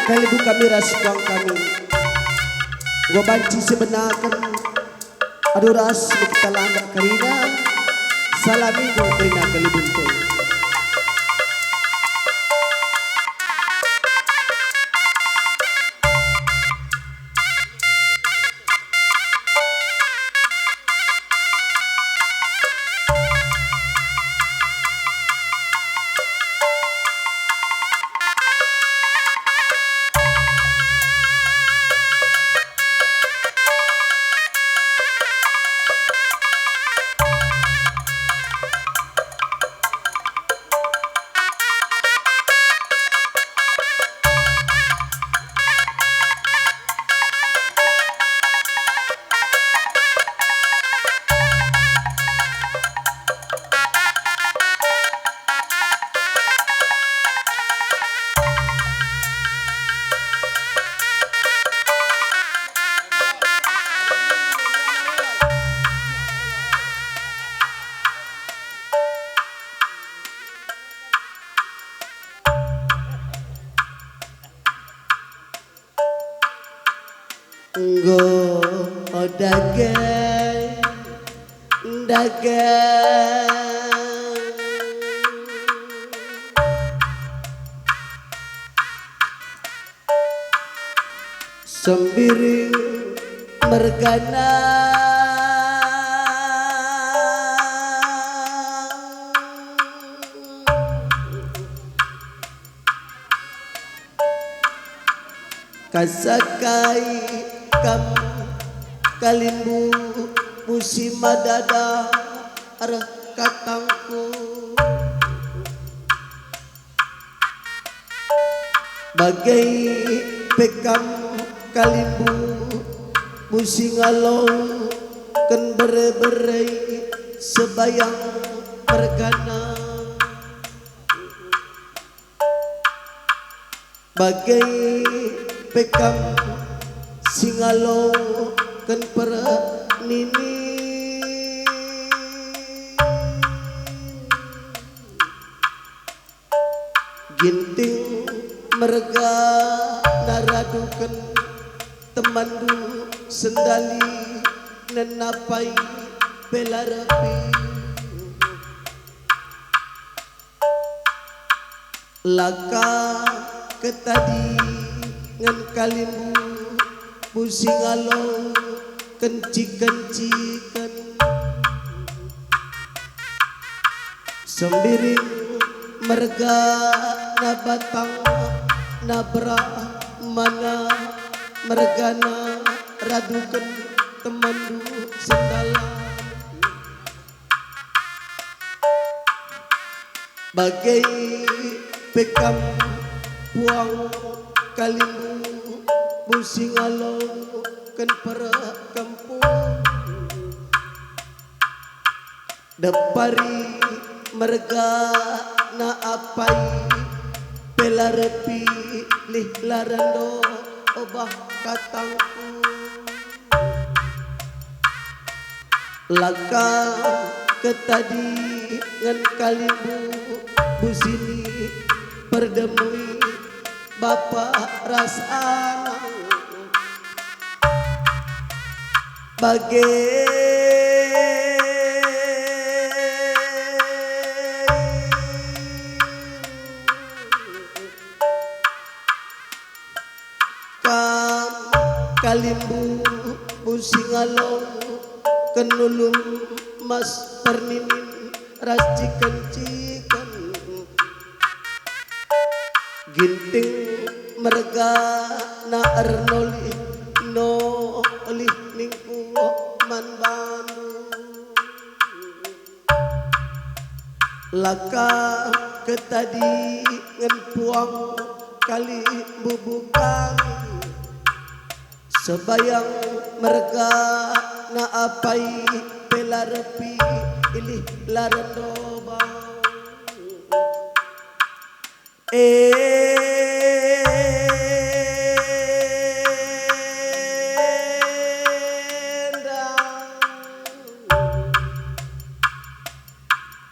kali buka miras kuang kami gua banci sebenarkan aduh ras kita landak karina salami gua karina kali buntung. Nggo dagang sembiring mergana kasakai kam kalimbu musim madada arah katangku bagai pekam kalimbu musim ngalong ken bere-bere sebayang mergana bagai pekam singalo kan para nini ginting merga naradukan temandu sendali nenapai bela rapi laka ketadi ngan kalimbu pusing along kencik-kencikan sembiring merga nabatang nabra mana mergana radukan temandu sendala bagai pekam puang kalimbu pusing along kan para kampung depari merga na apai pelarepi lih larando obah katangku laka ketadi ngan kalimbu busini perdemui bapak ras anak bagai kam kalimbu pusing along kenulung mas pernimin racikan-cikan ginting merga na arnoli no olih ningku man bandu laka ketadi ngen puang kali bubukan sebayang merga na apai pelarepi ilih larandoba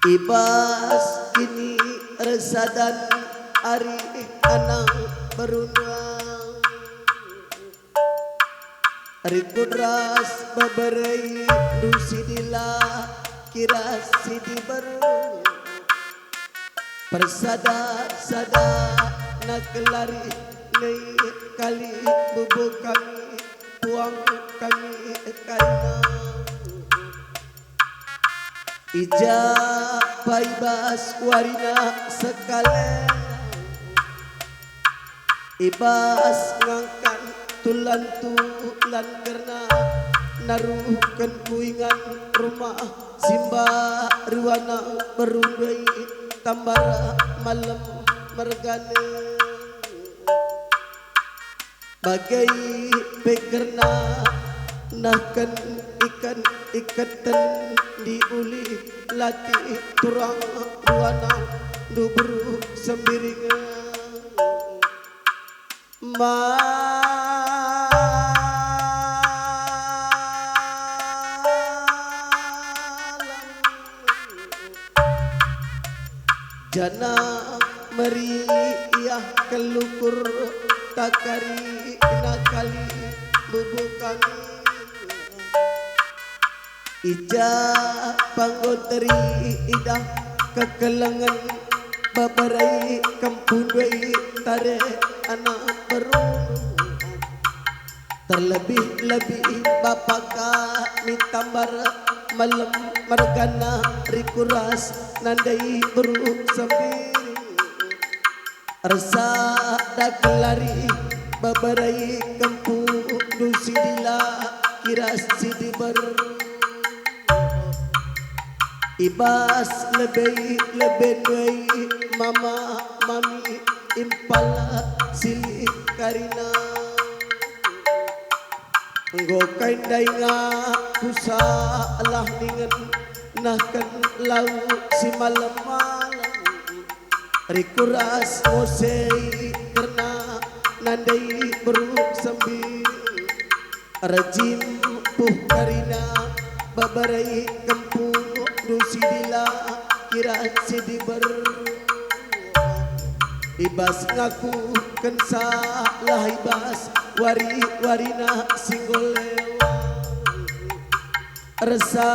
ibas kini resadan ari anang berunang Rikudras babarai dusidila kira sidi baru persada-sada nak kelari lei kali bubuk kami tuang kami karena ija paibas warina sekalian ibas ngangkan tulan karena naruhkan kuingan rumah simba ruana berundai tambara malam mergane bagai pekerna nahkan ikan ikatan diuli latih turang ruana dubru sembiringan jana meriah kelukur takari nakali bubukan ija panggoteri idah kekelangan babarai kampundai tare anak baru terlebih-lebih bapaka mitambar malam mergana rikuras nandai beru sembiri rasa dak lari babarai kampu dusidila kiras sidi baru ibas lebih mama mami impala sili karina nggo kaindai nga kusa alah dengan nahkan lau si malam-malam rikuras ngosei karena nandai beruk sambil rajim puh karina babarai kampung dusidila kira sidi baru ibas ngaku kensa lah ibas warina singgolewa resa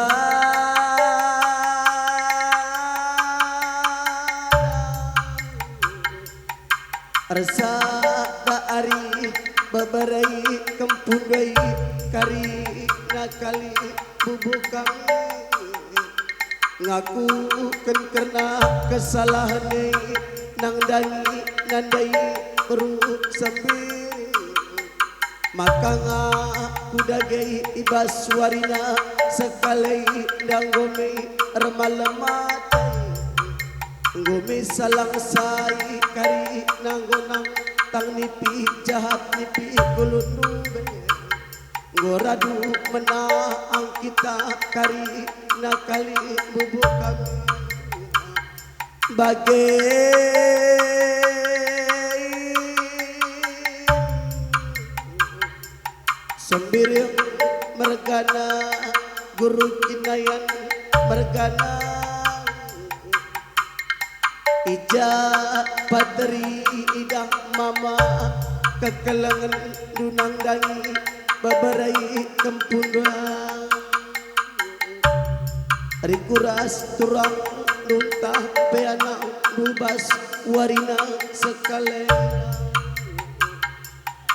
daari babarai kempundai kari ngakali bubukang ngaku kan karena kesalahan nang dani ngandai peruk sambil maka ngaku dagai ibas warina sekali danggome remalamatay ngome salang sai kari nanggonang tang nipi jahat nipi gulut nube ngoradu menaang kita kari nakali bubuk kami bagai sembirang mergana guru kinayan mergana ija patri idang mama kekelangan dunang dani babarai kempundra rikuras turang nuntah peana bubas warina sekali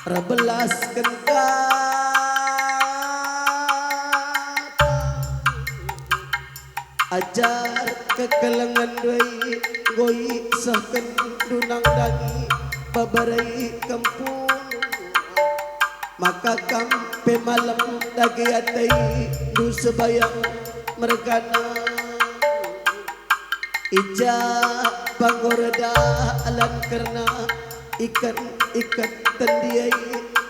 rebelas kenta ajar kekelangan doi goi sahkan dunang dani babarai kampung maka kam pemalam dagiatai du sebayang mergana ija panggoreda alam karena ikan tendiai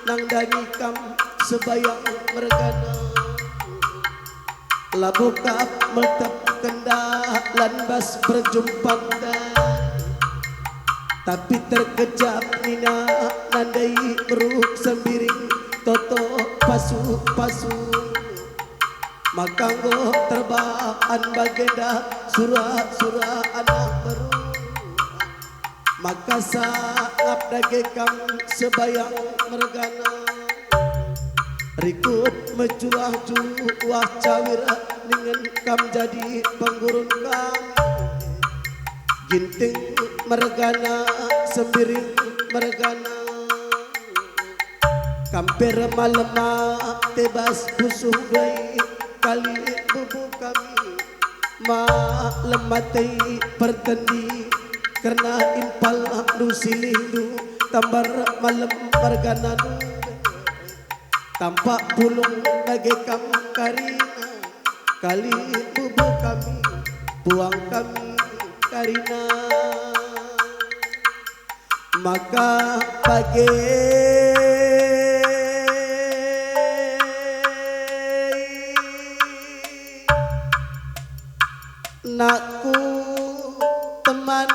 nang dani kam sebayang mergana labukap meltap kendah lanbas berjumpa tapi terkejap nina nandai beruk sembiring toto pasu makanggo terbaan bagenda surah anak baru maka saat dagekam sebayang mergana rikut mecuah juah cawira dengan kam jadi penggurun kami ginting mergana sembiring mergana kamper malema tebas busuh doi kali bubu kami malematei pertendi karena impal nu silindu tambar malam mergana nu tampak pulung bagi kam karina kali bubu kami buang kami karina maka bagi nakku teman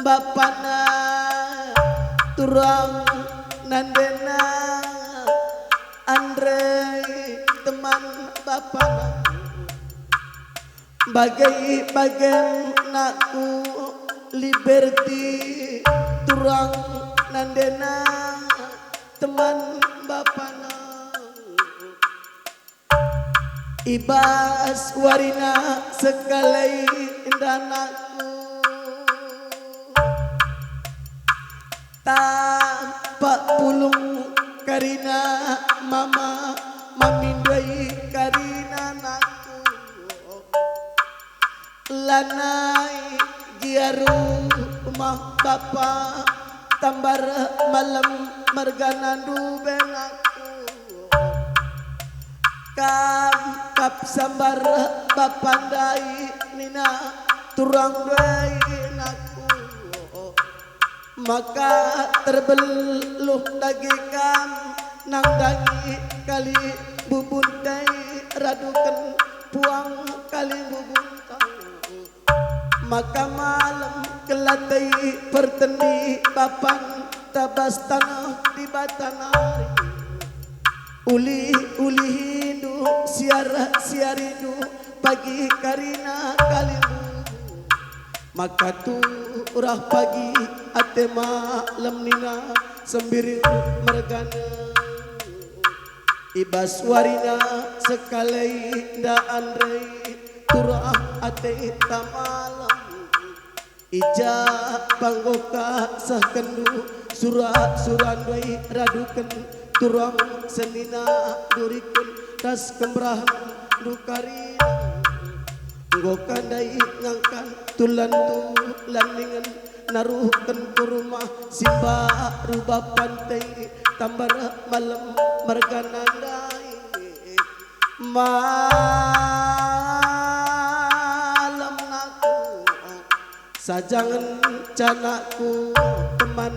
bapana turang nandena Andre teman bapana bagai nakku Liberty turang nandena teman bapana ibas warina sekali indanaku tampak pulung karina mama mamindai karina naku lanai giaru rumah bapa tambar malam mergana dubenaku kap sambar bapandai nina turang dai naku maka terbeluh dagi kam nang dagi kali bubun dai radukan puang kali bubun maka malam kelatai pertendi papan tabas tanah di batanari uli hindu siar hindu pagi karina kalimu maka turah pagi ate malam nina sembiring mergana ibas warina sekali nda andre turah ate tamalam ija panggoka sahkendu surandoi raduken turang senina durikun tas kembrahan dukarina ngokandai ngangkan tulan dengan naruhken ke rumah simba rubah pantai tambar malam mergana dai malam naku sajangan canaku teman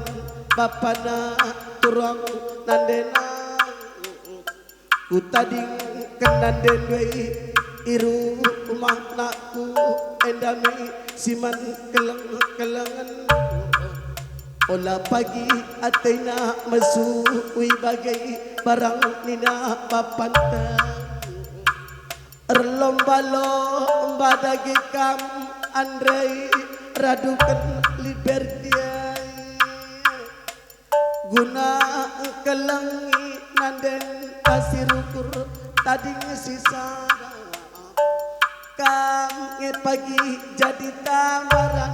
bapana turang nandena ku tading kenanden doi iru rumah nakku endami siman kelengan olah pagi atena mesui bagai barang nina papanta erlomba-lomba dagi kam Andre radukan Liberty guna kelengi nanden kasir ukur tadi sisa kam pagi jadi tambaran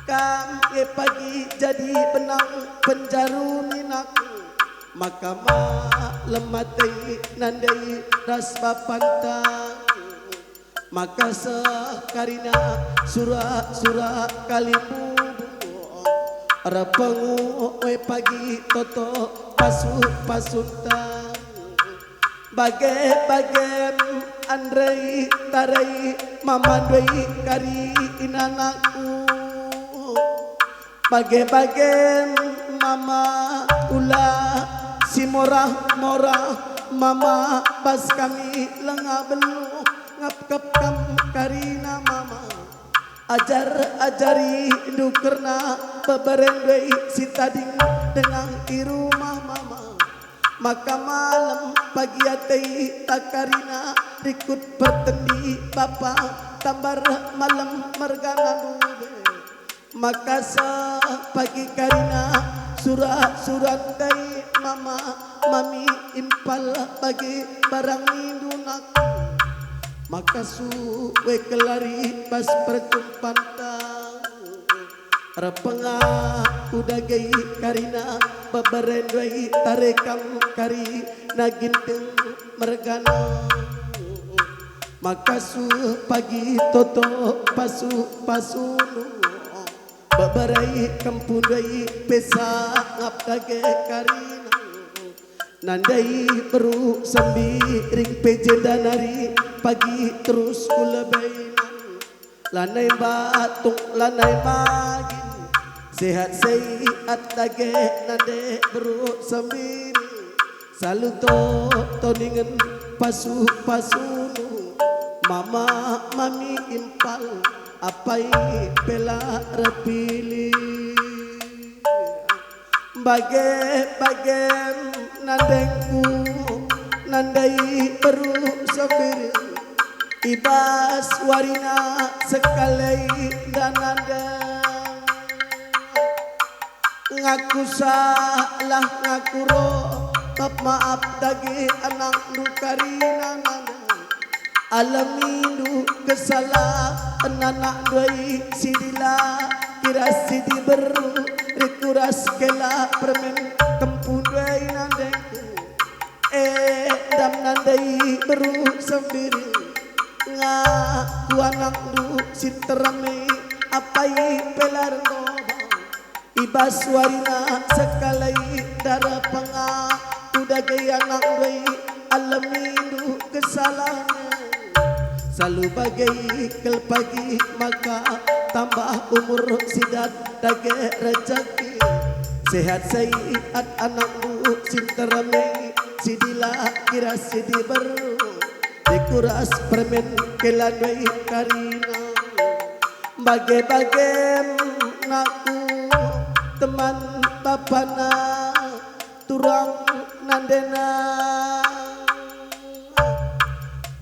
kam pagi jadi benang penjaru ninaku maka lemati nandai ras papantang maka sekarina surah kalimu rapengu pagi toto pasuntang bagai Andre tarai mamandoi kari inanaku bagai mama ulah si morah mama pas kami lengah belu ngap kam karina mama ajari dukerna beberendoi si tading dengan irumah mama maka malam pagi atei takarina rikut pertendi bapa tambar malam mergana dube maka pagi karina surat dai mama mami impal bagi barang mindunak maka suwe kelari pas percumpantang rapenga udagai karina babarendwai tarekam kari naginteng mergana maka su pagi toto pasu pasunu babarai kampundai pesa ngapdage karina nandai beru sambiring pejendanari pagi terus kulebainan lanai batung lanai magin sehat sehat dage nande beru sambiring saluto toningen pasu pasunu mama mami impal apai pela repili bage nandengku nandai beru sabir ibas warina sekali dan nandeng ngaku salah ngaku roh maaf dagi anak nukarina nandeng alamidu kesalahan anak doi sidila kira sidi beru rikuras kela permen kempun doi nandengku dam nandai beru sendiri ngaku anak du siterame apai pelar nobang ibas warina sekali darah pengah udah gaya anak doi alamidu kesalahan selalu bagai kel pagi maka tambah umur sidat dage rezeki sehat sehat anakmu sinterame sidila kira sidi beru dikuras permen kelanwai karina bage naku teman bapana turang nandena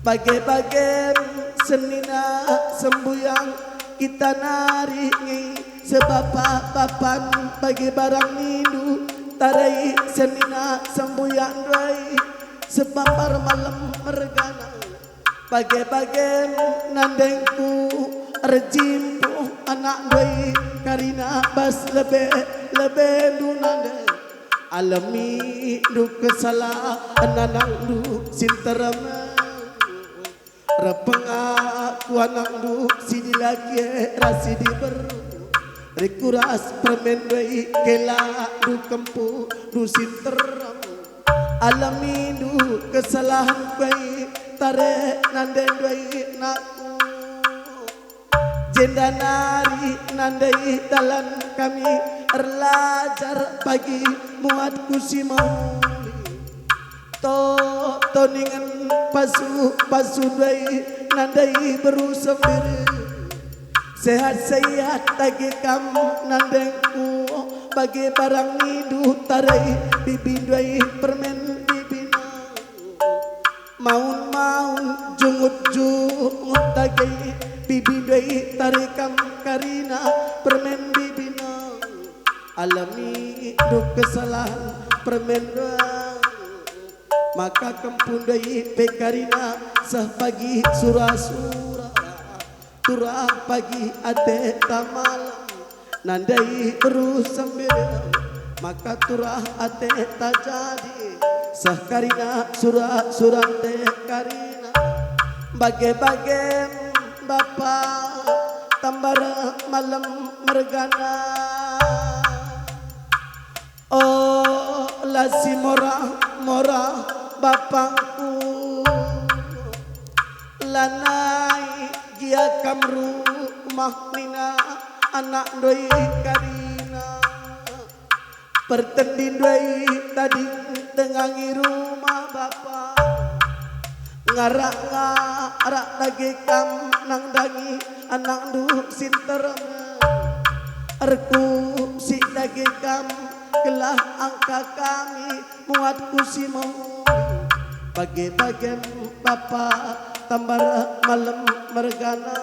bage senina sembuyang kita naringi sebab papan bagi barang mindu tarai senina sembuyang doi sebab malam mergana bage nandengku rejimpu anak doi karina bas lebe du nandeng alami du kesalahan anak du sinterame repengaku anak du sidi lagi rasidi beru rikuras permen doi kela du kempu du sinteram alami du kesalahan koi tare nande doi naku jenda nari nandai dalan kami erlajar pagi muat kusimau toningan pasu dai nandai beru sembiri sehat lagi kamu nandengku bagi barang nidu tarai bibi dai permen bibina maun jungut lagi bibi dai tarikam karina permen bibina alami du kesalahan permen dai maka kempundai pekarina sah pagi surah turah pagi ate tamalam nandai beru sambil maka turah ate tajadi sah karina surah te karina bage bapak tambar malam mergana oh lasi mora bapakku lanai gia kamru mahmina anak doi karina pertendin doi tadi tengangi rumah bapak ngarak lagi kam nang dangi anak du sinterem erku si lagi kam kelah angka kami muat kusimau bagi-bagian papa tambar malam mergana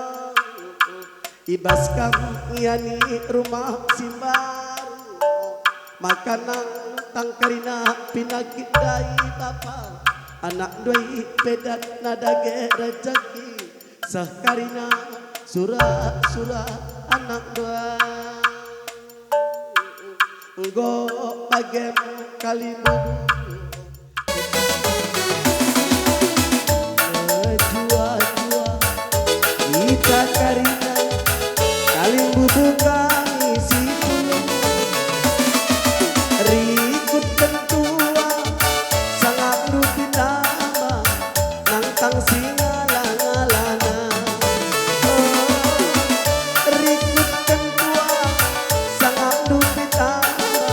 ibas kam ngiyani rumah simbaru makanan tang karina pinakit dai bapa anak doi pedat nadage rezeki sah karina surah anak dua go bagem kalimu jua kita karina kalimbu buka isi pulung rikut kentua sangat rupi nama nangtang singalang-alana rikut kentua sangat rupi nama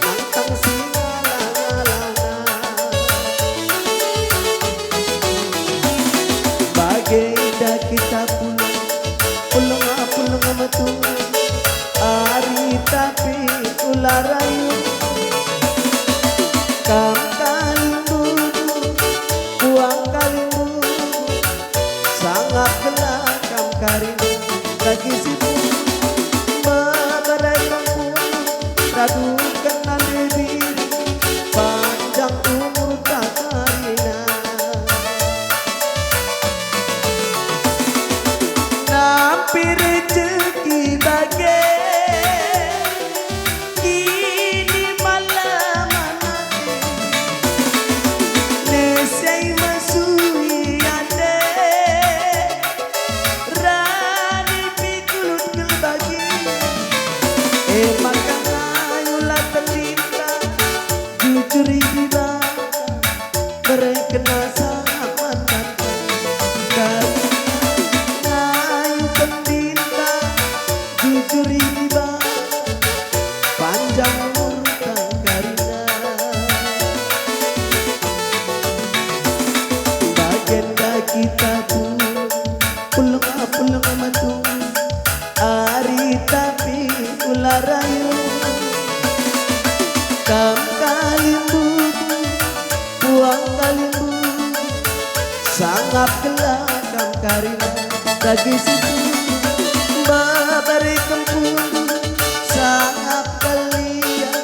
nangtang singalang-alana baginda kita pulang metung ari tapi ular rayu kam kalimbu buang kalimbu sangat gelakam karimbu lagi sibuk meberai kampung radu kenal diri panjang umur tak karina nampi rezeki bagai kini malam anake nesai masui ade rani pikulut kelbagi makanya yulah terlinta jujuri dibaka berkena sama mantan jujuri tiba panjang umur tak karina bagenda kita pulang matung ari tapi ular rayu kam kalimbu buang kalimbu sangat gelakam karina lagi situ babari kempung sangat kalian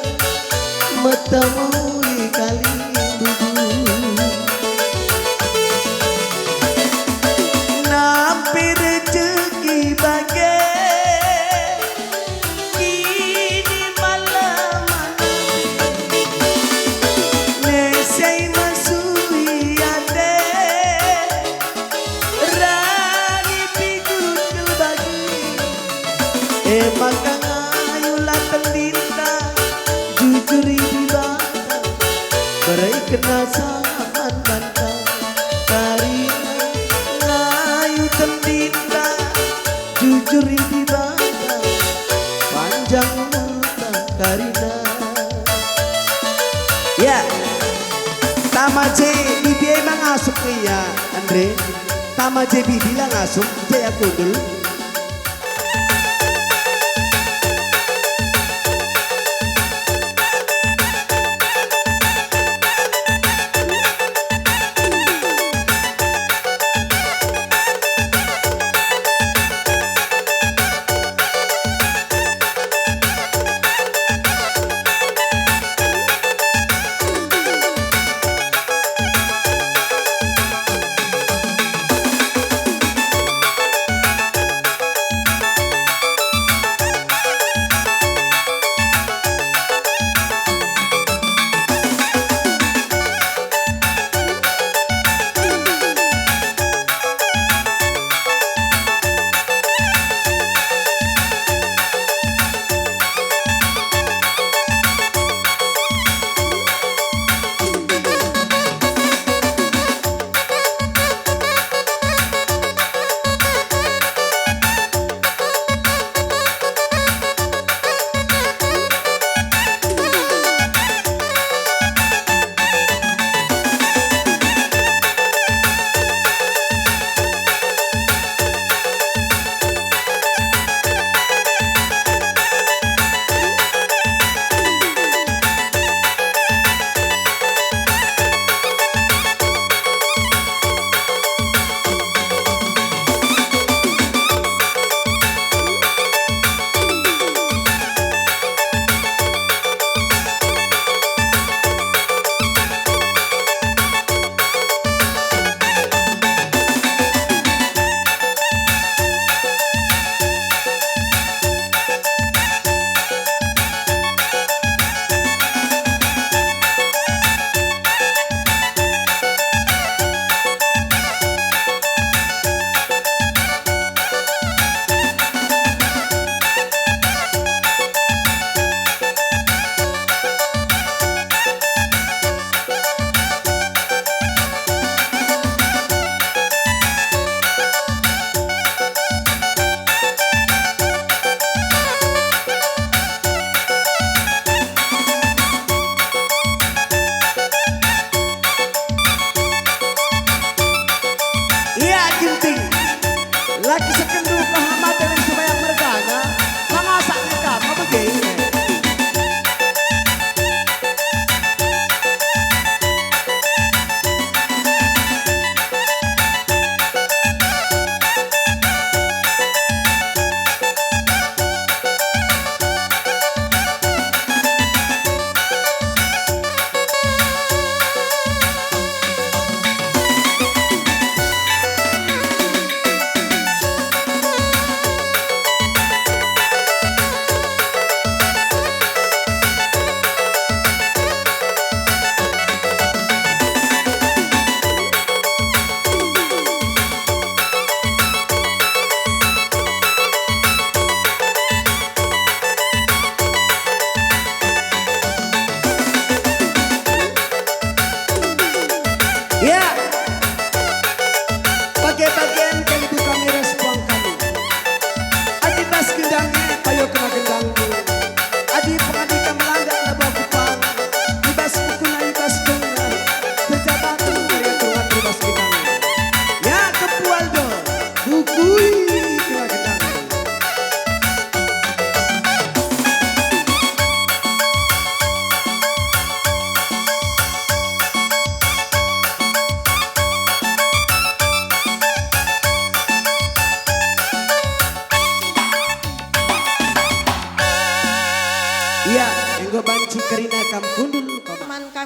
metemui kalimbu nampi rezeki bagai kini malam nesai masui ade rani pikulut kelbagi makanya yulah terlinta jujuri dibaka berai kena saman bantang karina ngayu terlinta jujuri dibaka panjang umur tak karina ya tama je bibi emang asup nih ya Andre tama je bibi lah ngasup je aku dulu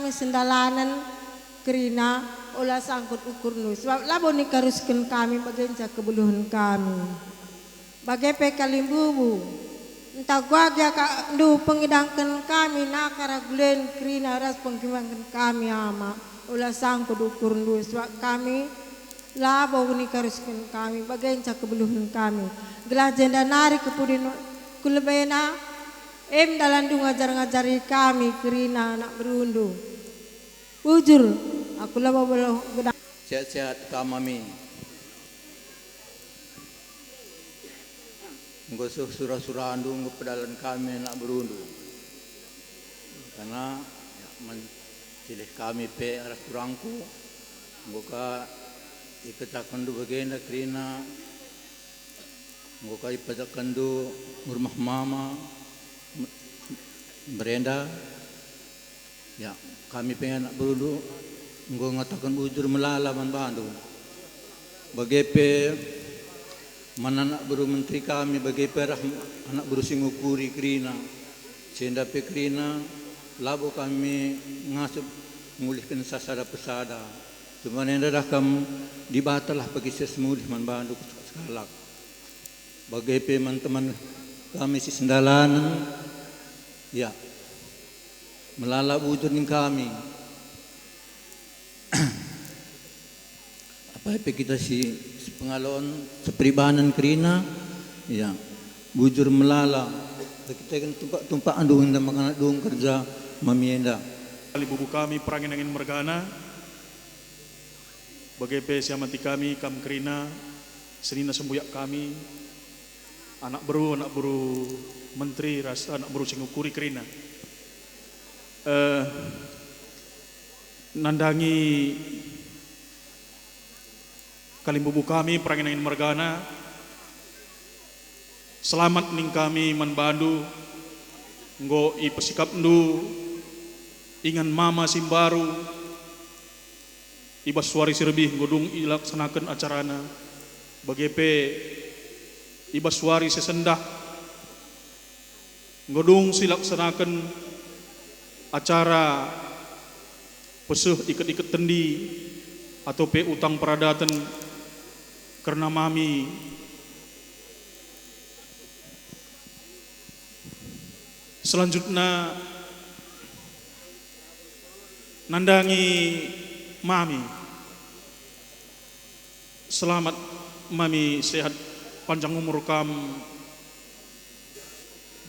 kami sendalanan kerina olah sangkut ukur nu sebab labo ni karuskan kami bagian kebuluhan kami bagai pekalimbubu entah gua dia kak ndu pengidangkan kami nakara gulen kerina ras pengkimankan kami ama olah sangkut ukur nu sebab kami labo ni karuskan kami bagian kebuluhan kami gelah jenda nari kepudin kulebena dalam ngajar-ngajari kami kerina anak berundu ujur aku lah bawa gedang sehat-sehat kamami ngosuh surah-surah andung kepedalan kami anak berundu karena ya, mencilih kami pe arah kurangku ngoka ikatakan du bagenda kerina ngoka ipatakan du rumah mama berenda ya kami pengen anak berundu nggo ngatakan ujur melala man bandu bagepe mana anak beru menteri kami bagepe anak beru singukuri krina senda pe krina labo kami ngasup ngulihkan sasada pesada cuma nenda dah kam dibatalah bagi sesmulih man bandu sekalak bagepe man teman kami si sendalan ya melala ujur ning kami apa kita si pengalon sepribanan kerina ya bujur melala kita kan tumpak andung dan makan andung kerja mamienda kali bubu kami perangin angin mergana bagai siamati kami kam kerina senina sembuyak kami anak beru menteri rasa anak beru singukuri kerina nandangi kalimbubu kami perangin angin mergana selamat ning kami manbandu nggo ipesikap ndu ingan mama simbaru ibas suari sirbih godung ilaksanakan acarana bagepe ibas suari sesendah godung silaksanakan acara pesuh iket-iket tendi atau pe utang peradatan karena mami selanjutnya nandangi mami selamat mami sehat panjang umur kam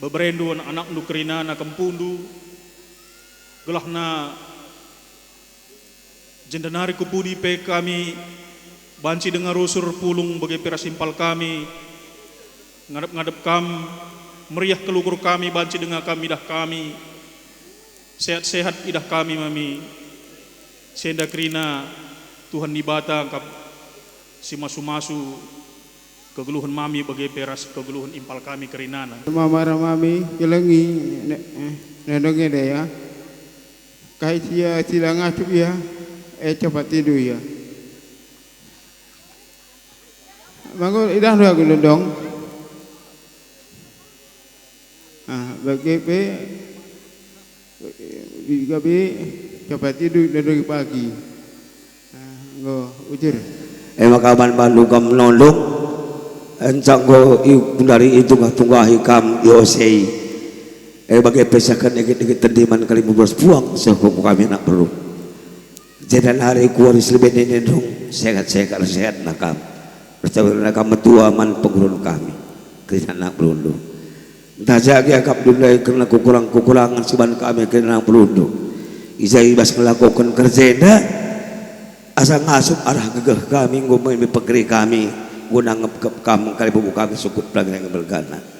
beberendu anak nu kerina na kempundu gelahna jendenari kupudi pe kami banci dengan rusur pulung bagi pira simpal kami ngadep-ngadep kam meriah kelukur kami banci dengan kami dah kami sehat-sehat idah kami mami senda kerina Tuhan dibata kap si masu-masu kegeluhan mami bagi peras kegeluhan impal kami kerinana mama mami kelengi nedonge deh ya kai sia silang atup ya cepat tidur ya bangun idah dua gelondong bagi pe gabi cepat tidur dari pagi go ujur makaban Bandung kam nondong encang go dari itu ngatunggahi kam yosei bagi pesakan dikit-dikit tendiman kali 15 puang sehukum kami nak perlu jadan hari kuaris lebih ini dong sehat nakam percaya nakam metua man pengurun kami kerana nak berundu entah jagi akap dunia kerana kukurangan siban kami kerana berundu izai bas melakukan kerja asa ngasup arah gegeh kami ngomong pekeri kami guna ngep kami kali bubu kami sukut pelanggan yang bergana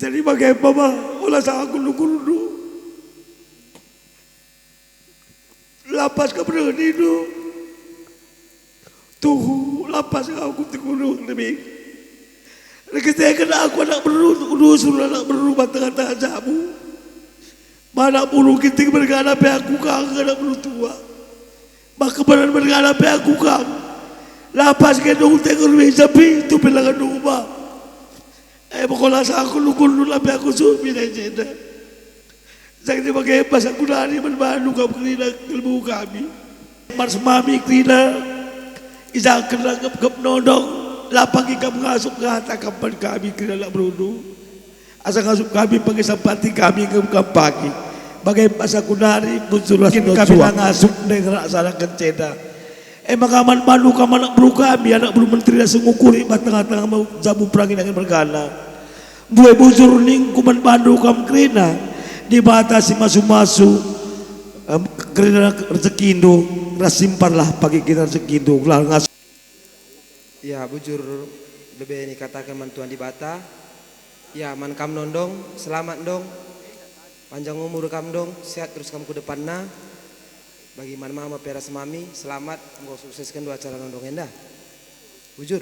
jadi bagaimana olah sa aku nukundu lapas ke bener itu tuh lapas aku tikunung lebih saya kena aku anak berusul anak berubah tengah-tengah jamu mana bulu kita bergana pe aku kang anak beru tua maka benar bergana pe aku kang lapas ke dong tegur bisa pi tu pelangan rumah pokoknya aku nukul dulu pe aku suami aja Saya sebagai bahasa Gunani menbantu kamu kerina ilmu kami. Mas mami kerina isa kena kep nodong lapang kamu ngasup ke hata kapan kami kerina nak berudu. Asa ngasup kami pakai sampati kami ke pagi. Bagai bahasa Gunani bunsurlah kami ngasup dengan sana kenceda. Makaman malu kamu anak buru kami anak buru menteri dah sengukuri batang-batang mau jamu perangin dengan bergana. Buai bujur ning kuman bandu kam kerina dibatasi masu-masu kerina rezekindo rasimpan lah pagi kita rezekindo kelar ngas. Ya bujur bebe ini katakan mantuan di bata. Ya man kam nondong selamat dong. Panjang umur kam dong, sehat terus kamu ke depanna. Bagi mama peras mami selamat engkau sukseskan dua acara nondong endah. Bujur.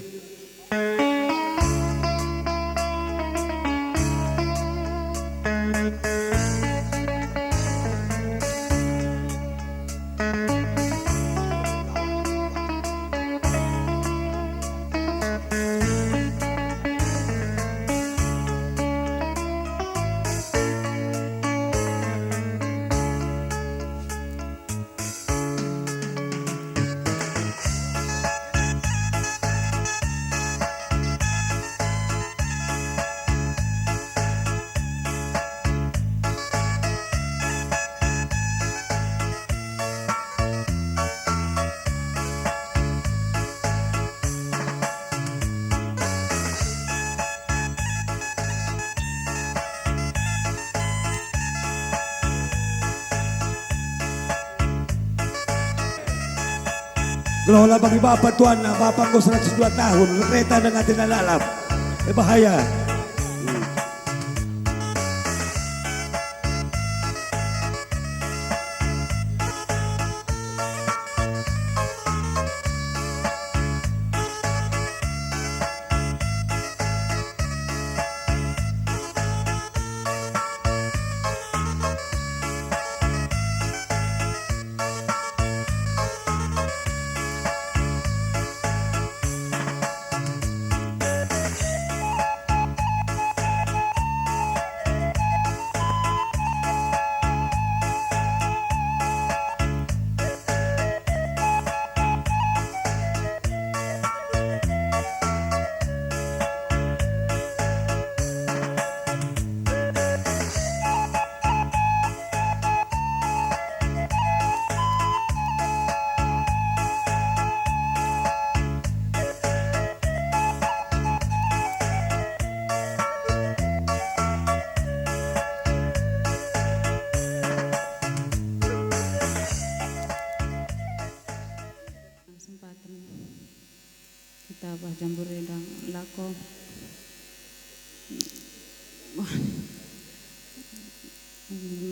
Gelola bagi bapak tuan, bapak kau 102 tahun, kereta dengan tidak lalap, bahaya. Kita bah jambur rendang lako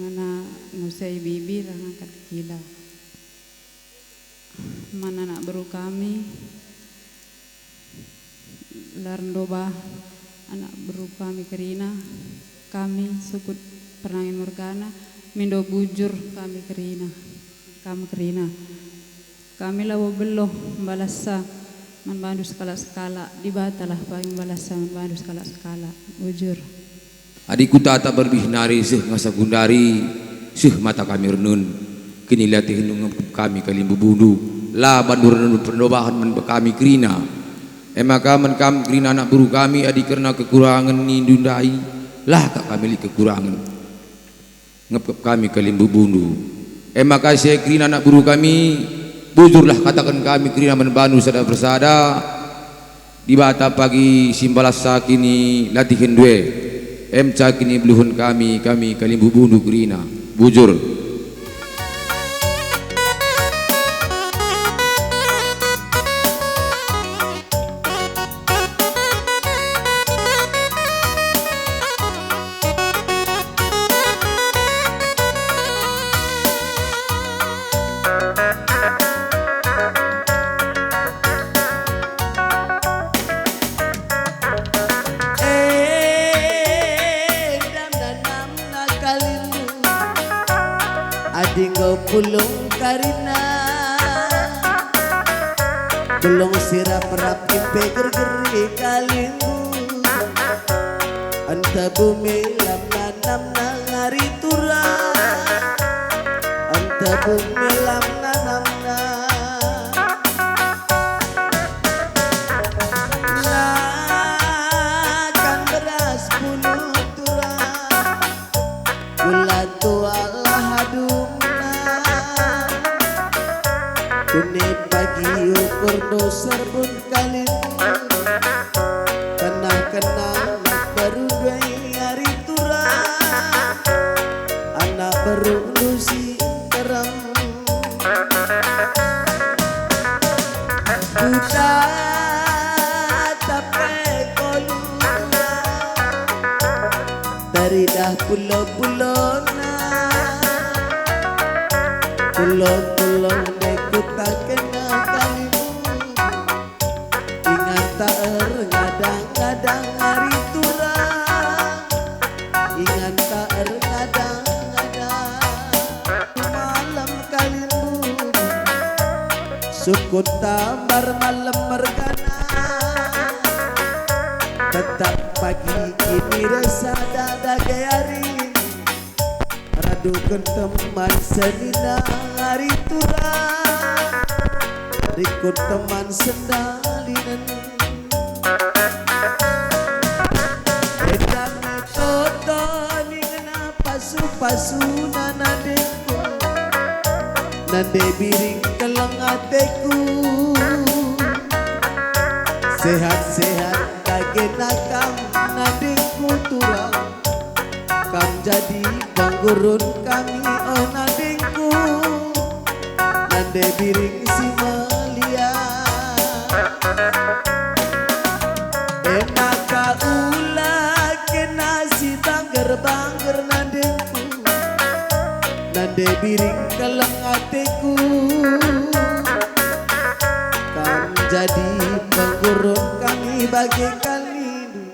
mana ngusai bibir angkat gila mana nak beru kami larndoba anak beru kami kerina kami sukut perangin morgana mindo bujur kami kerina kami lawo beloh balasa manbandu skala-skala dibatalah paling balasa manbandu skala-skala bujur. Adikku tak berbih nari seh ngasa gundari seh mata kami renun kini lihat hinung kami kalimbu bundu la bandur renun perlobahan men kami krina emaka men kami krina anak buru kami adik karena kekurangan nindundai lah kak kami li kekurangan ngep kami kalimbu bundu emaka saya krina anak buru kami bujurlah katakan kami krina men banu sada bersada di bata pagi simbalasa kini latihan due emca kini beluhun kami kalimbu bundu krina bujur. Adingo pulung karina belum sirap rap impe gergeri kalimbu anta bumi lam nanam nangari turah rebung melam nanamna Nakan beras puluh turang Gula tua lah hadumna Kunit pagi ukur doser pun kalimu Kenang-kenang baru dua hari turang Anak baru lusi terang Buta tape koluna Dari dah pulau-pulona Pulau-pulau deku tak kenal kalimu Ingat tak ngadang-ngadang hari turang Ingat tak ngadang-ngadang malam kalimu Sukut tambar malam mergana Tetap pagi kini rasa dada gayari Radukan teman senina hari turang Rikut teman sendalinan Edang toto ningena pasu-pasu nanadeku Nande biring kelang ateku Sehat-sehat kagenakam nadeku turang Kam jadi panggurun kami oh nadeku Nande biring si Malia Enak ulah kena si bangger-bangger nadeku Nande biring kelang ateku Kam jadi panggurun kami bagaikan lindu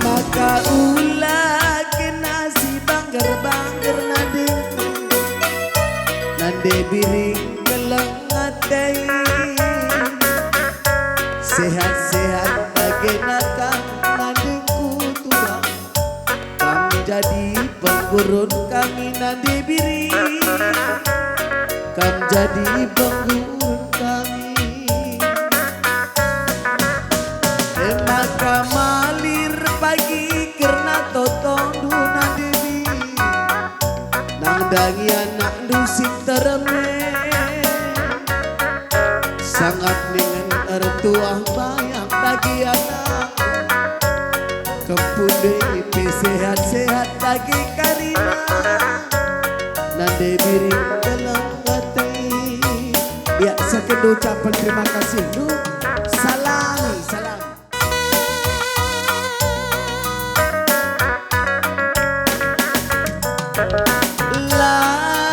Maka ulah kena si bangger-bangger nadeku Nande biring kelang atei Sehat-sehat bagenakam nadeku turang Kam jadi penggurun kami nande biring Kam jadi penggurun kami Maka malir pagi kerana totong duna dewi Nang dangi anak dusik tereme Sangat dengan ertuah bayang bagi anak Kempune ipi sehat-sehat bagi karina Nande biring dalam hati Ya sekedar ucapan terima kasih du Salami, salam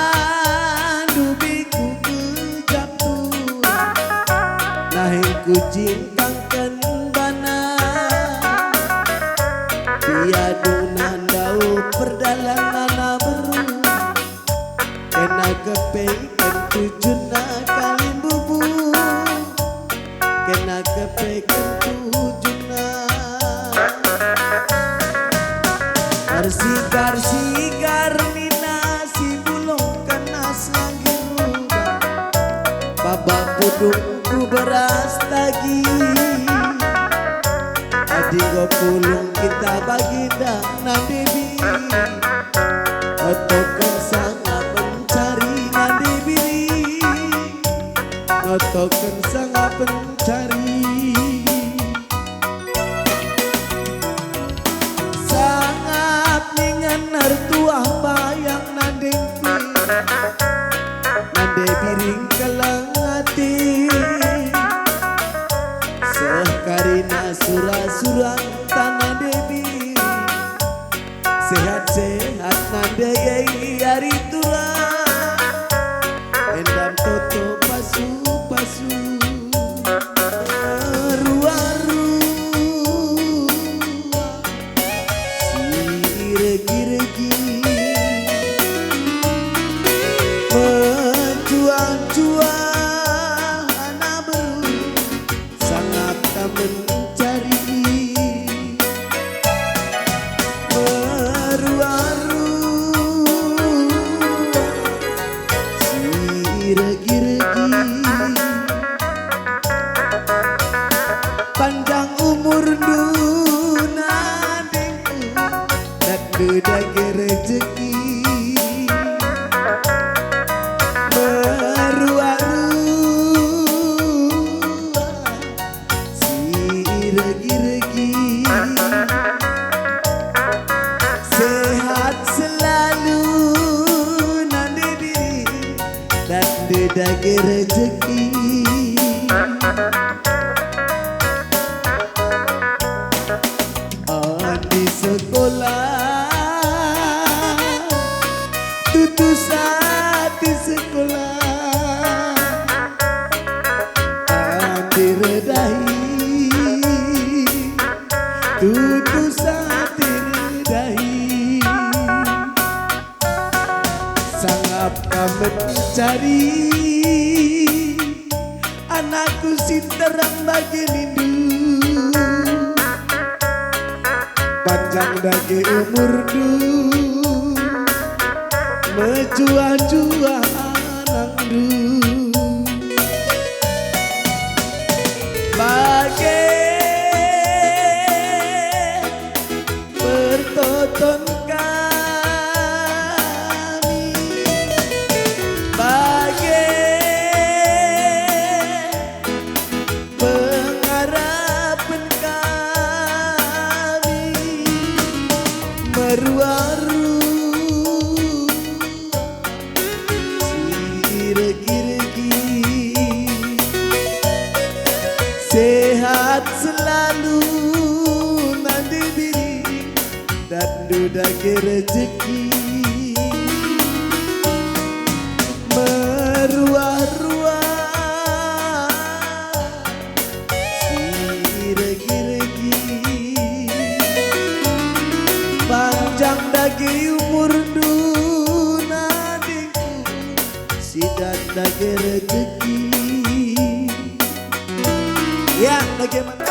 Landu biku kejap turang Nahing kucing kangken bana Tiadu nandau perdalangan beru Kena kepeikan tujuna kalim bubu Kena kepeikan tujuna Sigar-sigar mina si bulung kena selangir ruda Baba pudungku beras lagi Adik go pulung kita baginda nandebi Otokan sangat mencari nandebiri Otokan sangat mencari Artuah bayang nandengku Nande biring kelang hati Sekarina surah-surah tanah debi Sehat-sehat nande hari turang Endam toto pasu-pasu Mencuat-cuat umur dunadingku dan dudagi rezeki merua-rua si regi-regi sehat selalu nanti diri dan dudagi rezeki di sekolah tutusan di sekolah diredahi tutusan diredahi sangat kami mencari anakku si terang bagi rindu panjang dagi umur du menjua-jua anak du bagai pertoton kami bagai pengharapan kami meruaru si regi-regi sehat selalu nanti diri dan dudagi rezeki meruah-ruah si regi-regi panjang dagi umur dunadingku sidat dagi rezeki ya bagaimana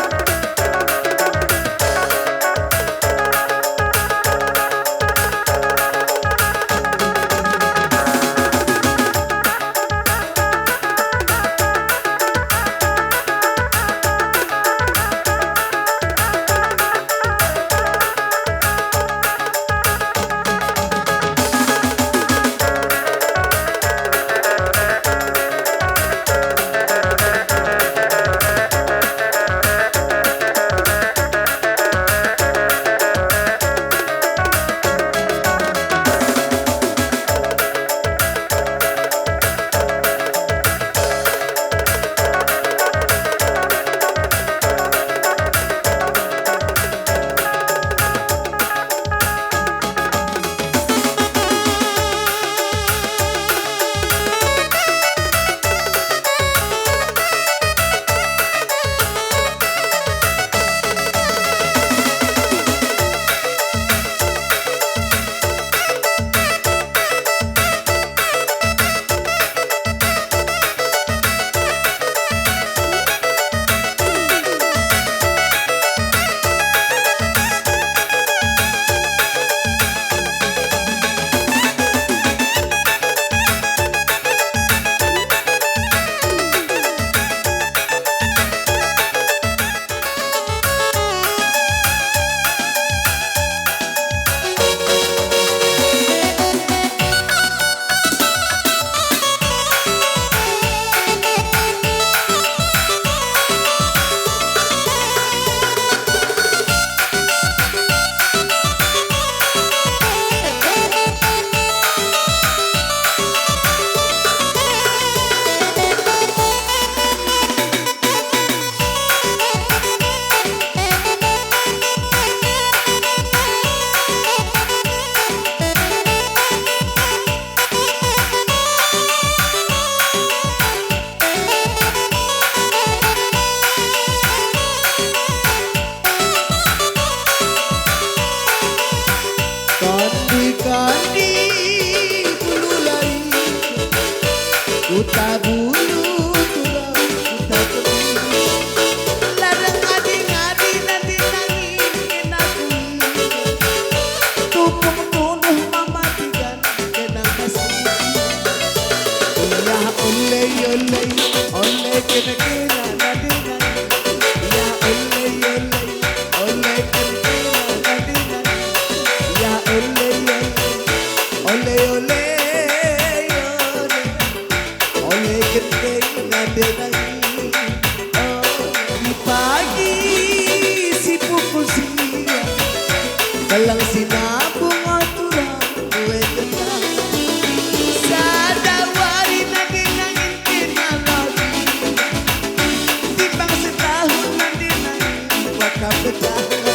pakam betana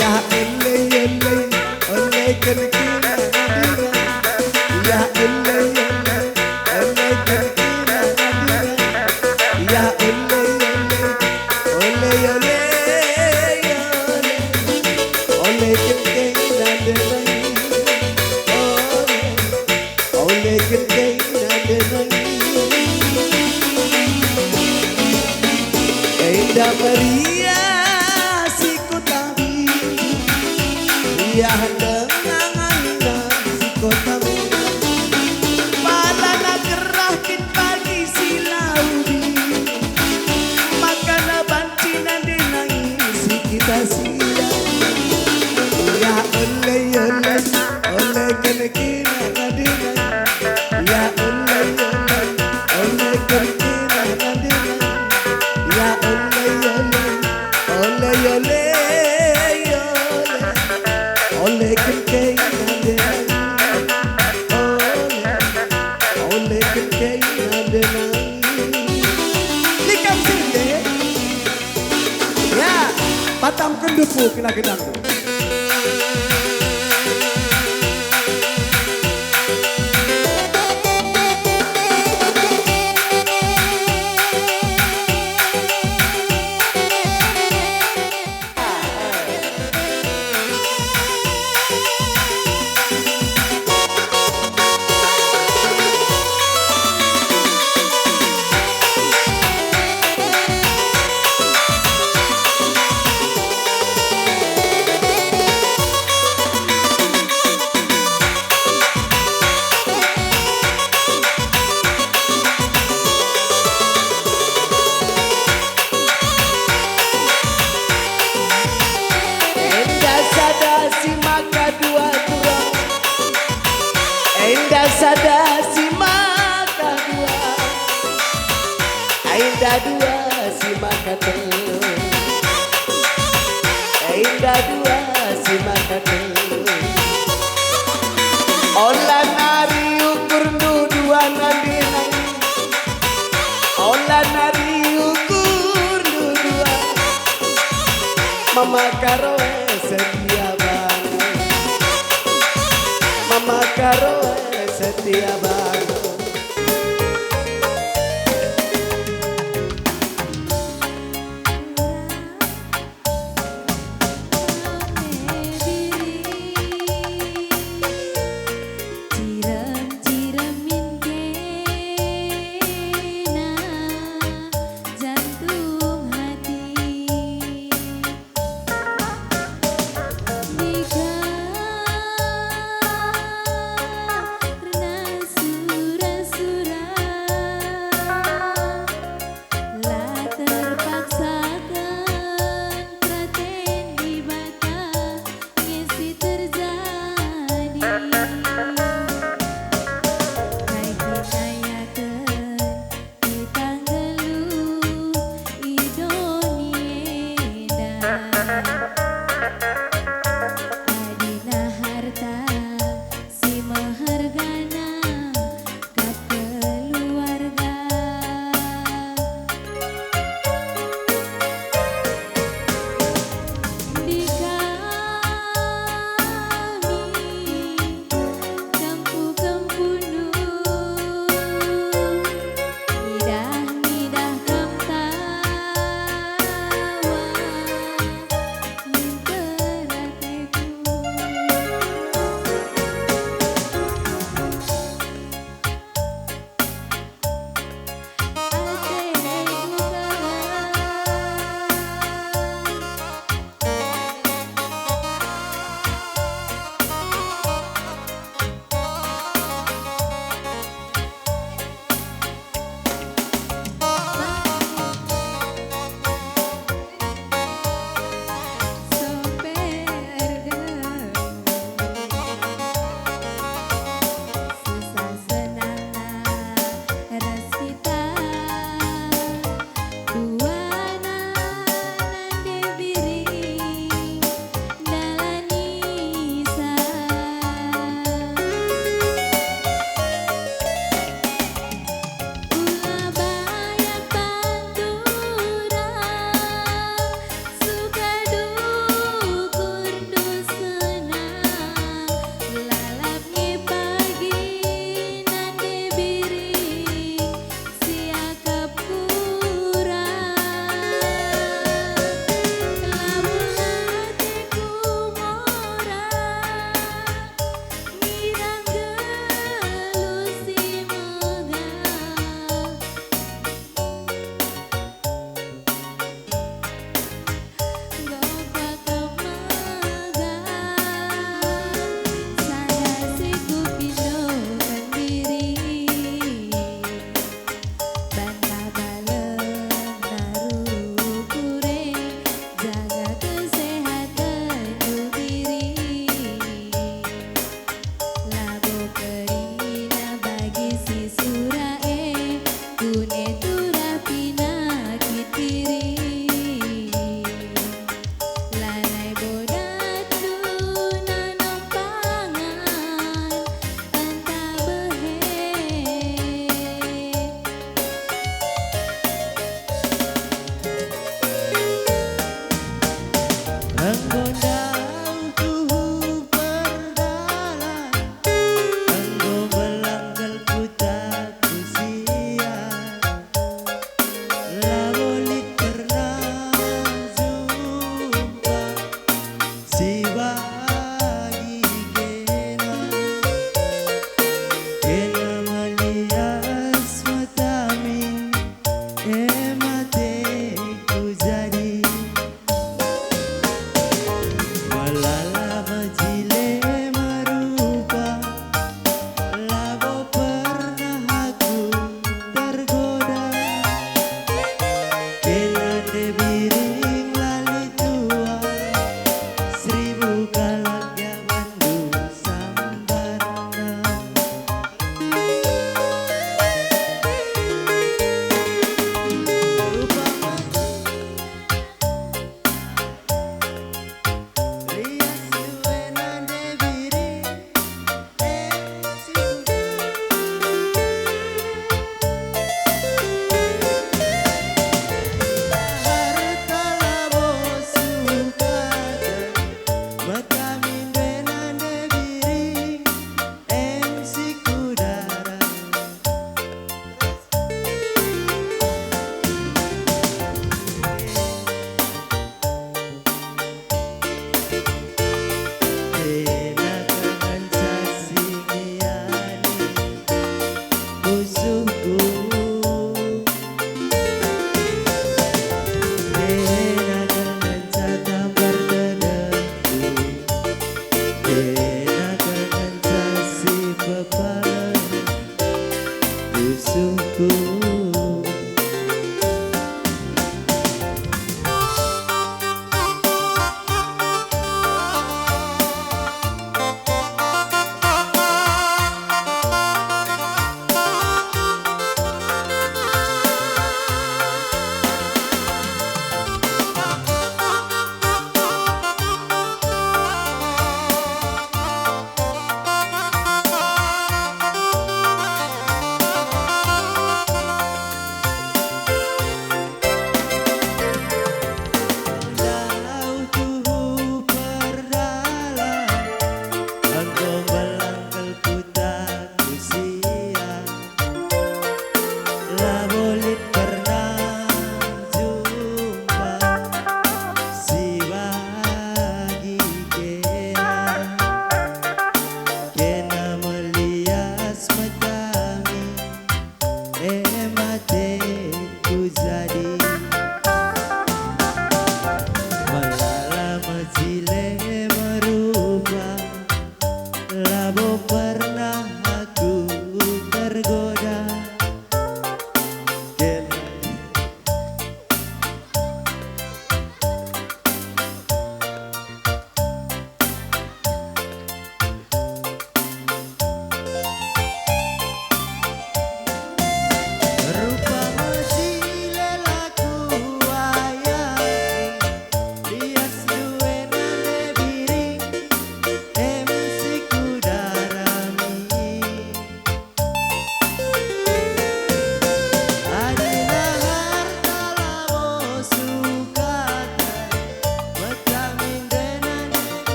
ya ole kerkina nadira ya ole kerkina nadira ya ole kerkina nadira ole kerkina nadira Indah meriah si kota ya dengan si kota malana gerakin pagi si laudi makana bancina denang si kita sia ya ole kenekina nadina ya ole kenekina nadina ya ole kenkei nadena ole kenkei nadena likam sinde ya batam kendupu kena gedang Indah sada si maka dua Indah dua si maka telu Indah dua si maka telu Olah nari ukur dua nadina Olah nari ukur dua Mama karoe setia banget Mama karoe setia banget Karena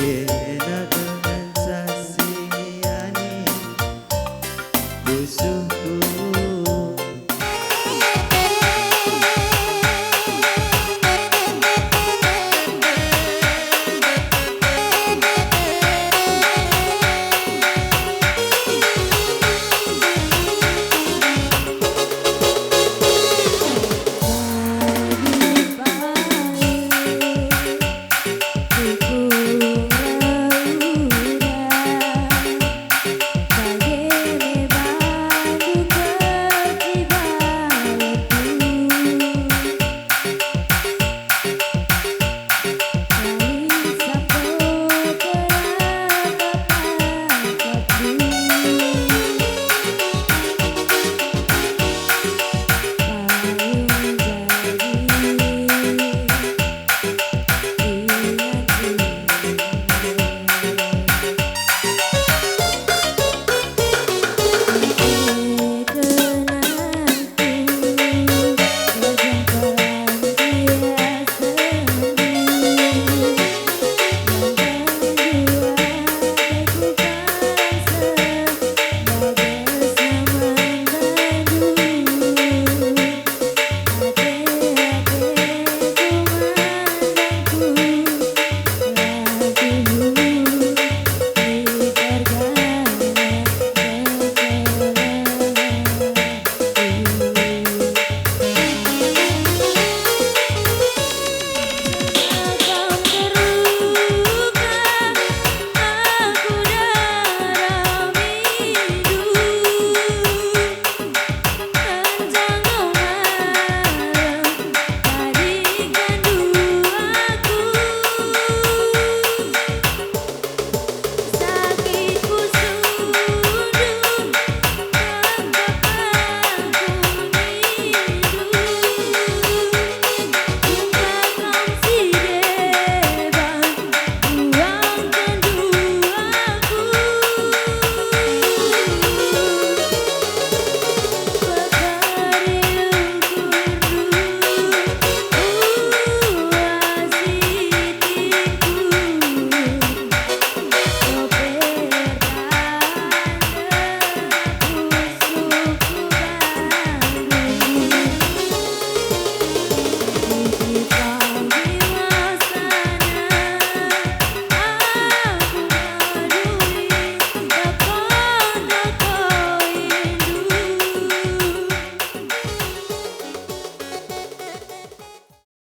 ye